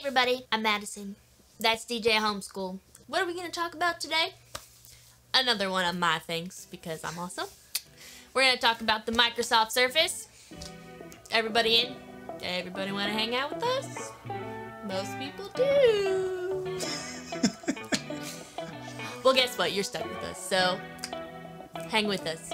everybody, I'm Madison. That's DJ Homeschool. What are we going to talk about today? Another one of my things, because I'm awesome. We're going to talk about the Microsoft Surface. Everybody in? Everybody want to hang out with us? Most people do. Well, guess what? You're stuck with us, so hang with us.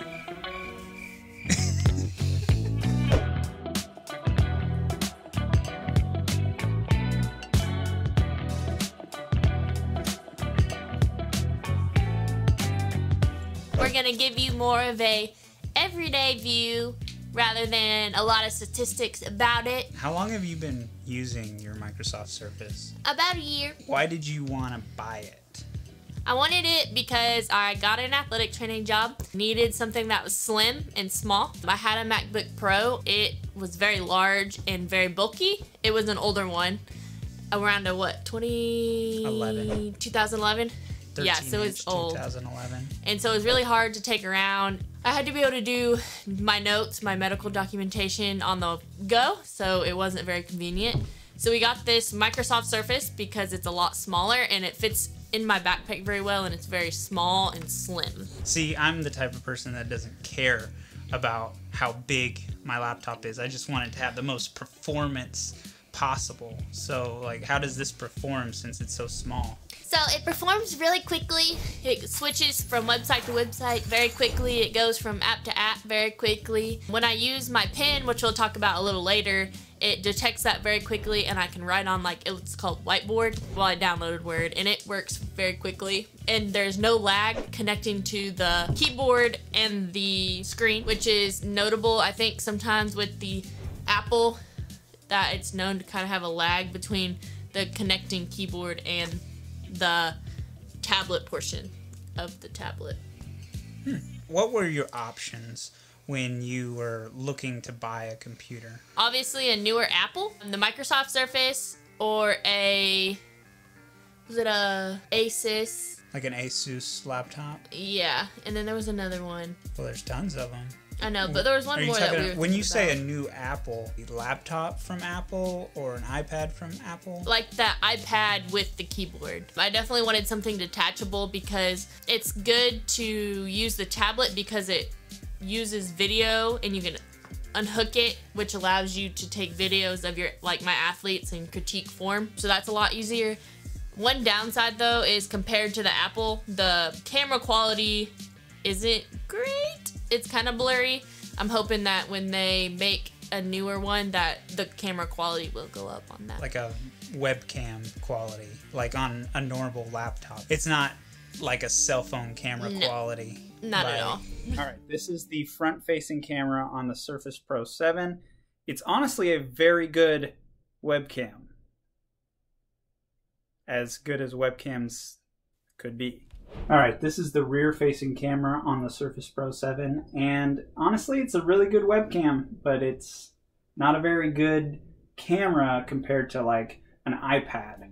We're going to give you more of a everyday view rather than a lot of statistics about it. How long have you been using your Microsoft Surface? About a year. Why did you want to buy it? I wanted it because I got an athletic training job, needed something that was slim and small. I had a MacBook Pro. It was very large and very bulky. It was an older one, around a what, 2011? Yeah, so it's old. 2011. And so it was really hard to take around. I had to be able to do my notes, my medical documentation on the go, so it wasn't very convenient. So we got this Microsoft Surface because it's a lot smaller and it fits in my backpack very well, and it's very small and slim. See, I'm the type of person that doesn't care about how big my laptop is. I just want it to have the most performance possible. So, like, how does this perform since it's so small? So it performs really quickly. It switches from website to website very quickly. It goes from app to app very quickly. When I use my pen, which we'll talk about a little later, it detects that very quickly, and I can write on, like, it's called Whiteboard. Well, I downloaded Word, and it works very quickly. And there's no lag connecting to the keyboard and the screen, which is notable, I think, sometimes with the Apple, that it's known to kind of have a lag between the connecting keyboard and the tablet portion of the tablet. What were your options when you were looking to buy a computer? Obviously a newer Apple, the Microsoft Surface, or was it a Asus? Like an Asus laptop? Yeah, and then there was another one. Well, there's tons of them. I know, but there was one more that we were when you say about. a new Apple, a laptop from Apple or an iPad from Apple? Like the iPad with the keyboard. I definitely wanted something detachable because it's good to use the tablet because it uses video and you can unhook it, which allows you to take videos of your, like my athletes, in critique form. So that's a lot easier. One downside though is compared to the Apple, the camera quality isn't great. It's kind of blurry. I'm hoping that when they make a newer one that the camera quality will go up on that. Like a webcam quality, like on a normal laptop. It's not like a cell phone camera quality. Not at all. All right, this is the front-facing camera on the Surface Pro 7. It's honestly a very good webcam. As good as webcams could be. All right, this is the rear-facing camera on the Surface Pro 7, and honestly, it's a really good webcam, but it's not a very good camera compared to like an iPad.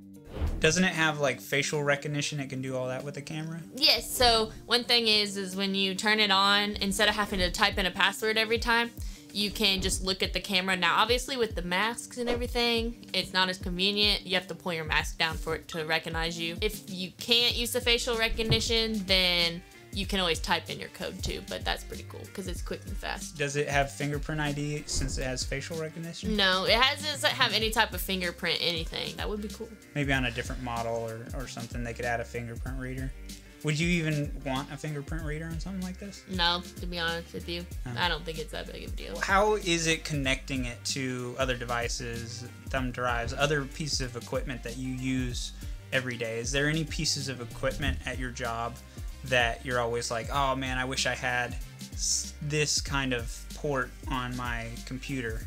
Doesn't it have like facial recognition? It can do all that with the camera? Yes, so one thing is when you turn it on, instead of having to type in a password every time, you can just look at the camera. Now, obviously with the masks and everything, it's not as convenient. You have to pull your mask down for it to recognize you. If you can't use the facial recognition, then you can always type in your code too, but that's pretty cool because it's quick and fast. Does it have fingerprint ID since it has facial recognition? No, it doesn't have any type of fingerprint anything. That would be cool. Maybe on a different model or something they could add a fingerprint reader. Would you even want a fingerprint reader on something like this? No, to be honest with you. I don't think it's that big of a deal. How is it connecting it to other devices, thumb drives, other pieces of equipment that you use every day? Is there any pieces of equipment at your job that you're always like, oh man, I wish I had this kind of port on my computer?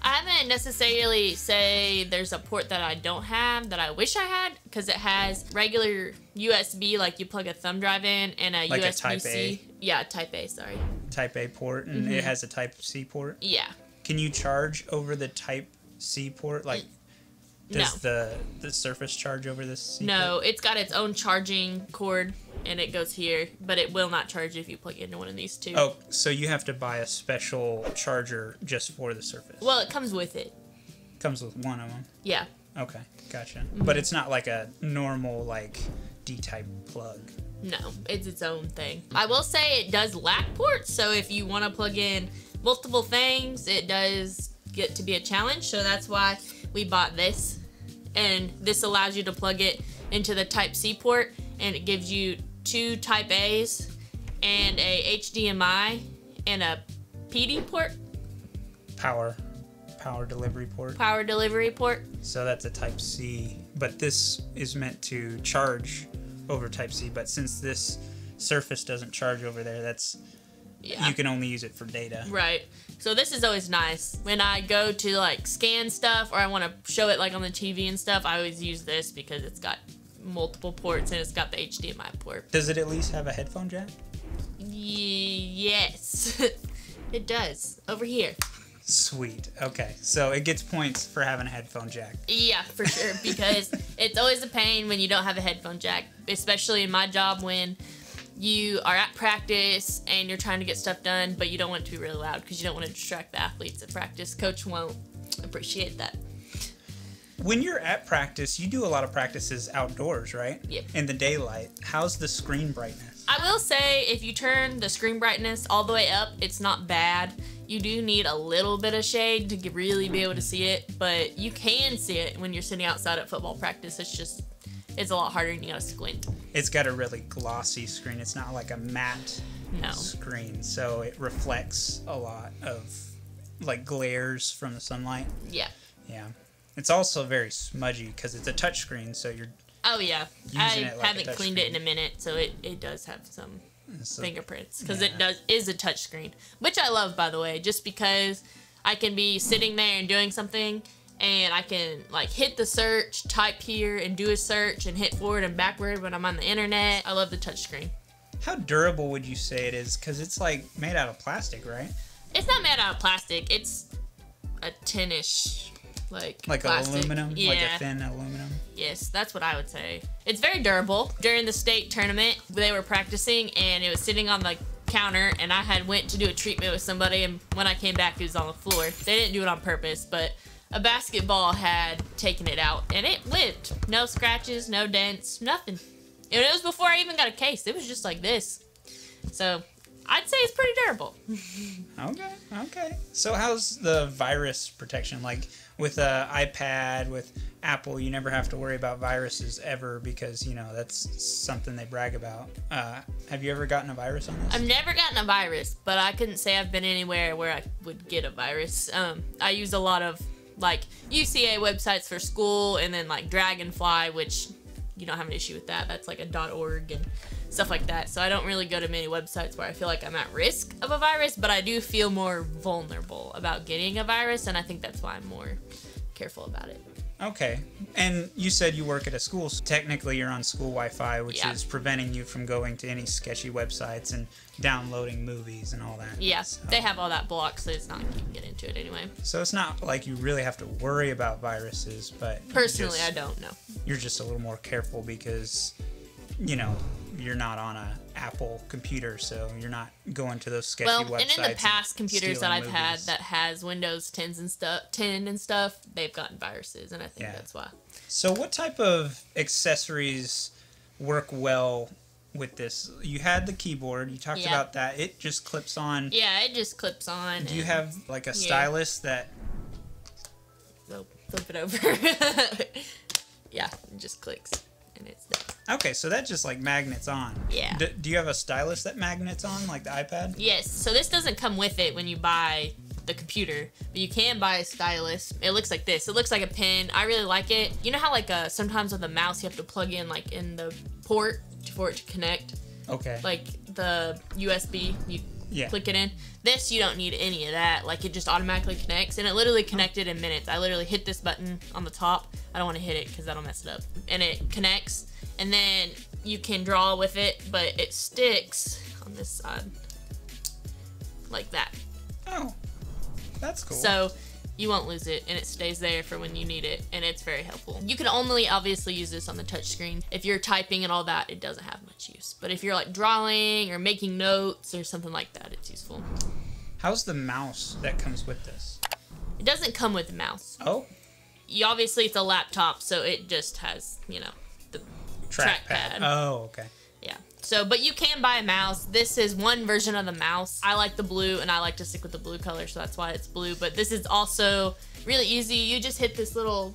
I haven't necessarily say there's a port that I don't have that I wish I had, because it has regular USB, like you plug a thumb drive in, and a like USB-C. A Type A. Yeah, Type A, sorry. Type A port, and it has a Type C port? Yeah. Can you charge over the Type C port? Like, does the Surface charge over this C port? No, it's got its own charging cord, and it goes here, but it will not charge if you plug it into one of these two. Oh, so you have to buy a special charger just for the Surface? Well, it comes with it. Comes with one of them? Yeah. Okay, gotcha. But it's not like a normal, like, D-type plug. No, it's its own thing. I will say it does lack ports, so if you want to plug in multiple things, it does get to be a challenge. So that's why we bought this. And this allows you to plug it into the Type-C port, and it gives you 2 Type A's and a HDMI and a PD port. Power delivery port. Power delivery port. So that's a Type-C, but this is meant to charge over Type-C, but since this Surface doesn't charge over there, you can only use it for data. Right. So this is always nice. When I go to like scan stuff or I want to show it like on the TV and stuff, I always use this because it's got multiple ports and it's got the HDMI port. Does it at least have a headphone jack? Yes. It does. Over here. Sweet. Okay. So it gets points for having a headphone jack. Yeah, for sure. Because it's always a pain when you don't have a headphone jack, especially in my job when you are at practice and you're trying to get stuff done, but you don't want it to be really loud because you don't want to distract the athletes at practice. Coach won't appreciate that. When you're at practice, you do a lot of practices outdoors, right? Yep. In the daylight. How's the screen brightness? I will say if you turn the screen brightness all the way up, it's not bad. You do need a little bit of shade to really be able to see it, but you can see it when you're sitting outside at football practice. It's a lot harder and you gotta squint. It's got a really glossy screen. It's not like a matte screen, so it reflects a lot of like glares from the sunlight. Yeah. Yeah. It's also very smudgy because it's a touch screen, so you're Oh yeah. I like haven't cleaned it in a minute, so it does have some fingerprints because it is a touch screen, which I love, by the way, just because I can be sitting there and doing something and I can like hit the search, type here and do a search and hit forward and backward when I'm on the internet. I love the touch screen. How durable would you say it is? Because it's like made out of plastic, right? It's not made out of plastic. It's a tinish like plastic. Aluminum? Yeah. Like a thin aluminum? Yes, that's what I would say. It's very durable. During the state tournament, they were practicing and it was sitting on the counter and I had went to do a treatment with somebody and when I came back it was on the floor. They didn't do it on purpose, but a basketball had taken it out and it lived. No scratches, no dents, nothing. And it was before I even got a case. It was just like this. So I'd say it's pretty durable. Okay. So how's the virus protection? Like with an iPad, with Apple, you never have to worry about viruses ever because, you know, that's something they brag about. Have you ever gotten a virus on this? I've never gotten a virus, but I couldn't say I've been anywhere where I would get a virus. I use a lot of like UCA websites for school and then like Dragonfly, which you don't have an issue with that. That's like a .org and stuff like that. So I don't really go to many websites where I feel like I'm at risk of a virus, but I do feel more vulnerable about getting a virus, and I think that's why I'm more careful about it. Okay. And you said you work at a school, so technically you're on school Wi-Fi, which is preventing you from going to any sketchy websites and downloading movies and all that. Yeah, so they have all that blocked, so it's not, you can get into it anyway. So it's not like you really have to worry about viruses, but personally, I don't know. You're just a little more careful because, you know, you're not on a Apple computer, so you're not going to those sketchy websites. Well, and in the past computers that I've movies. had that has Windows 10s and stuff, 10 and stuff, they've gotten viruses, and I think that's why. So what type of accessories work well with this? You had the keyboard. You talked about that. It just clips on. Yeah, it just clips on. Do you have like a stylus that? Oh, flip it over. Yeah, it just clicks. And it's done. Okay, so that just like magnets on. Yeah. Do you have a stylus that magnets on, like the iPad? Yes. So this doesn't come with it when you buy the computer, but you can buy a stylus. It looks like this. It looks like a pen. I really like it. You know how like sometimes with a mouse you have to plug in like in the port for it to connect? Okay. Like the USB, you click it in. This, you don't need any of that. Like it just automatically connects, and it literally connected in minutes. I literally hit this button on the top. I don't want to hit it because that'll mess it up. And it connects, and then you can draw with it, but it sticks on this side like that. Oh, that's cool. So you won't lose it, and it stays there for when you need it, and it's very helpful. You can only obviously use this on the touch screen. If you're typing and all that, it doesn't have much use. But if you're like drawing or making notes or something like that, it's useful. How's the mouse that comes with this? It doesn't come with the mouse. Oh. you obviously it's a laptop, so it just has, you know, the trackpad. Oh, okay. Yeah. So, but you can buy a mouse. This is one version of the mouse. I like the blue, and I like to stick with the blue color, so that's why it's blue. But this is also really easy. You just hit this little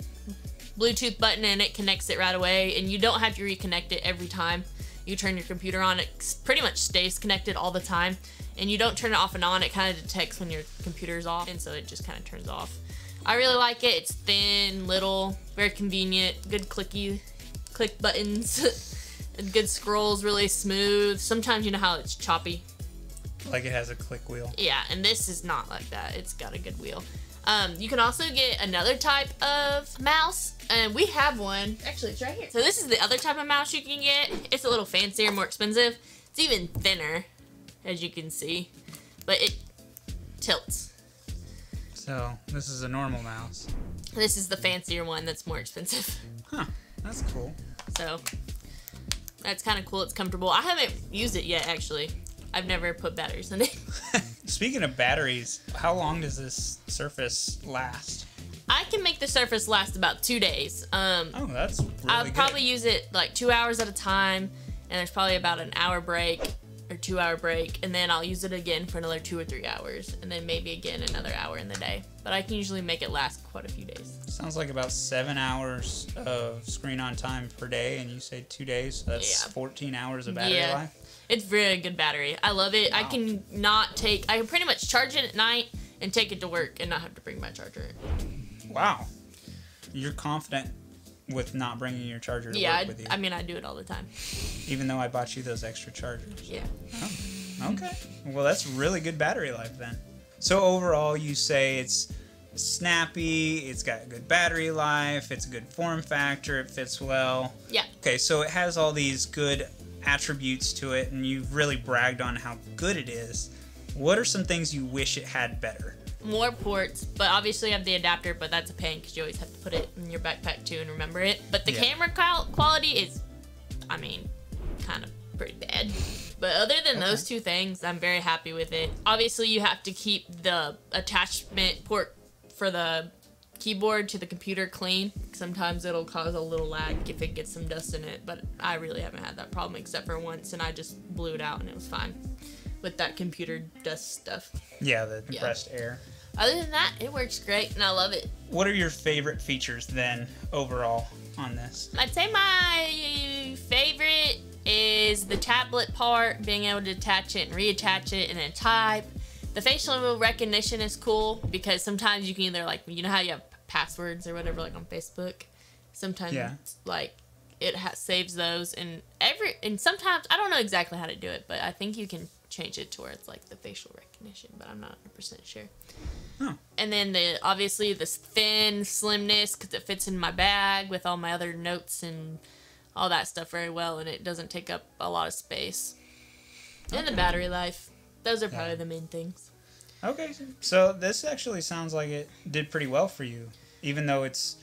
Bluetooth button, and it connects it right away, and you don't have to reconnect it every time you turn your computer on. It pretty much stays connected all the time, and you don't turn it off and on. It kind of detects when your computer's off, and so it just kind of turns off. I really like it. It's thin, little, very convenient, good click buttons. And good scrolls, really smooth. Sometimes you know how it's choppy. Like it has a click wheel. Yeah, and this is not like that. It's got a good wheel. You can also get another type of mouse, and we have one. Actually, it's right here. So this is the other type of mouse you can get. It's a little fancier, more expensive. It's even thinner, as you can see, but it tilts. So this is a normal mouse. This is the fancier one that's more expensive. Huh, that's cool. So that's kind of cool. It's comfortable. I haven't used it yet, actually. I've never put batteries in it. Speaking of batteries, how long does this Surface last? I can make the Surface last about 2 days. Oh, that's really I'll good. probably use it like 2 hours at a time, and there's probably about an hour break or 2 hour break, and then I'll use it again for another 2 or 3 hours, and then maybe again another hour in the day. But I can usually make it last quite a few days. Sounds like about 7 hours of screen on time per day, and you say 2 days, so that's 14 hours of battery life? It's really good battery. I love it. Wow. I can pretty much charge it at night and take it to work and not have to bring my charger. Wow. You're confident with not bringing your charger to work with you? I mean, I do it all the time. Even though I bought you those extra chargers? Yeah. Oh, okay. Well, that's really good battery life then. So overall, you say it's snappy, it's got good battery life, it's a good form factor, it fits well. Yeah. Okay, so it has all these good attributes to it, and you've really bragged on how good it is. What are some things you wish it had better? More ports, but obviously I have the adapter, but that's a pain because you always have to put it in your backpack too and remember it. But the camera quality is, I mean, kind of pretty bad. But other than those two things, I'm very happy with it. Obviously, you have to keep the attachment port for the keyboard to the computer clean. Sometimes it'll cause a little lag if it gets some dust in it, but I really haven't had that problem except for once, and I just blew it out and it was fine with that computer dust stuff. Yeah, the compressed air. Other than that, it works great and I love it. What are your favorite features then overall on this? I'd say my favorite is the tablet part, being able to attach it and reattach it and then type. The facial recognition is cool because sometimes you can either, like, you know how you have passwords or whatever, like on Facebook? Sometimes like it saves those, and sometimes I don't know exactly how to do it, but I think you can change it to where it's like the facial recognition, but I'm not 100% sure. Oh. And then obviously this thin slimness because it fits in my bag with all my other notes and all that stuff very well, and it doesn't take up a lot of space. And the battery life. Those are probably the main things. Okay, so this actually sounds like it did pretty well for you, even though it's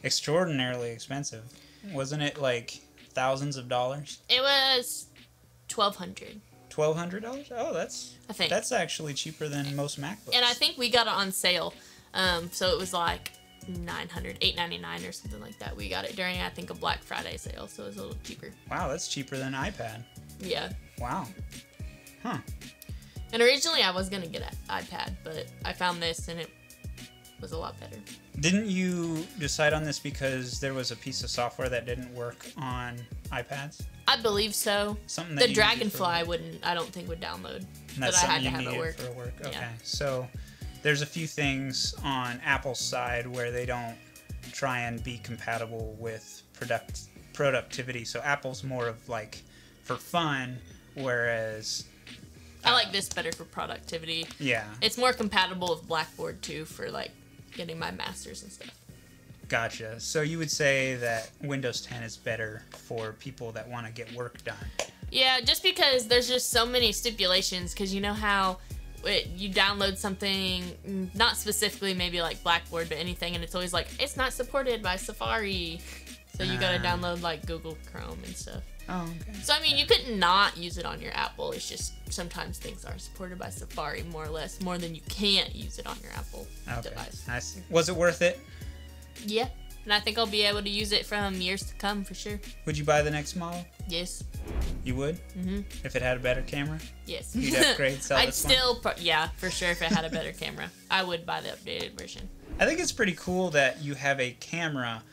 extraordinarily expensive. Wasn't it like thousands of dollars? It was $1,200. $1,200? Oh, that's actually cheaper than most MacBooks. And I think we got it on sale, so it was like $899 or something like that. We got it during, I think, a Black Friday sale, so it was a little cheaper. Wow, that's cheaper than an iPad. Yeah. Wow. Huh. And originally I was gonna get an iPad, but I found this and it was a lot better. Didn't you decide on this because there was a piece of software that didn't work on iPads? I believe so. Something that the Dragonfly I don't think would download. That's but I had something to you have needed it work. for work. Okay, yeah. So there's a few things on Apple's side where they don't try and be compatible with productivity. So Apple's more of like for fun, whereas I like this better for productivity. Yeah. It's more compatible with Blackboard too for like getting my masters and stuff. Gotcha. So you would say that Windows 10 is better for people that want to get work done. Yeah, just because there's just so many stipulations, because you know how you download something, not specifically maybe like Blackboard, but anything, and it's always like, it's not supported by Safari. So you gotta download like Google Chrome and stuff. Oh, okay. So I mean, you could not use it on your Apple. It's just sometimes things are supported by Safari more or less, more than you can't use it on your Apple device. I see. Was it worth it? Yeah, and I think I'll be able to use it from years to come for sure. Would you buy the next model? Yes. You would? Mm-hmm. If it had a better camera? Yes. You'd upgrade, sell I'd this one? still, yeah, for sure. If it had a better camera, I would buy the updated version. I think it's pretty cool that you have a camera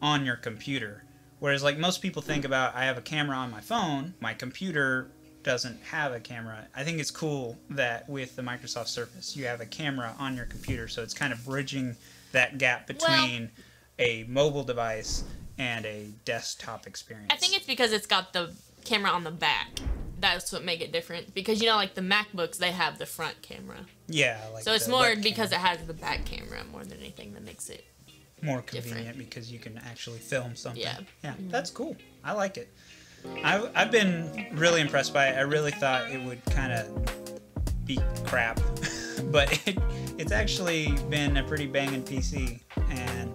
on your computer. Whereas, like, most people think about, I have a camera on my phone, my computer doesn't have a camera. I think it's cool that with the Microsoft Surface, you have a camera on your computer, so it's kind of bridging that gap between a mobile device and a desktop experience. I think it's because it's got the camera on the back. That's what make it different. Because, you know, like the MacBooks, they have the front camera. Yeah. Like so it's more because it has the back camera more than anything that makes it more convenient different. Because you can actually film something. Yeah. Yeah, Mm-hmm. That's cool. I like it. I've been really impressed by it. I really thought it would kind of be crap. But it's actually been a pretty banging PC. And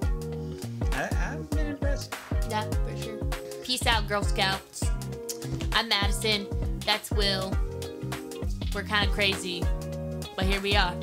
I've been impressed. Yeah, for sure. Peace out, Girl Scouts. I'm Madison. That's Will. We're kind of crazy, but here we are.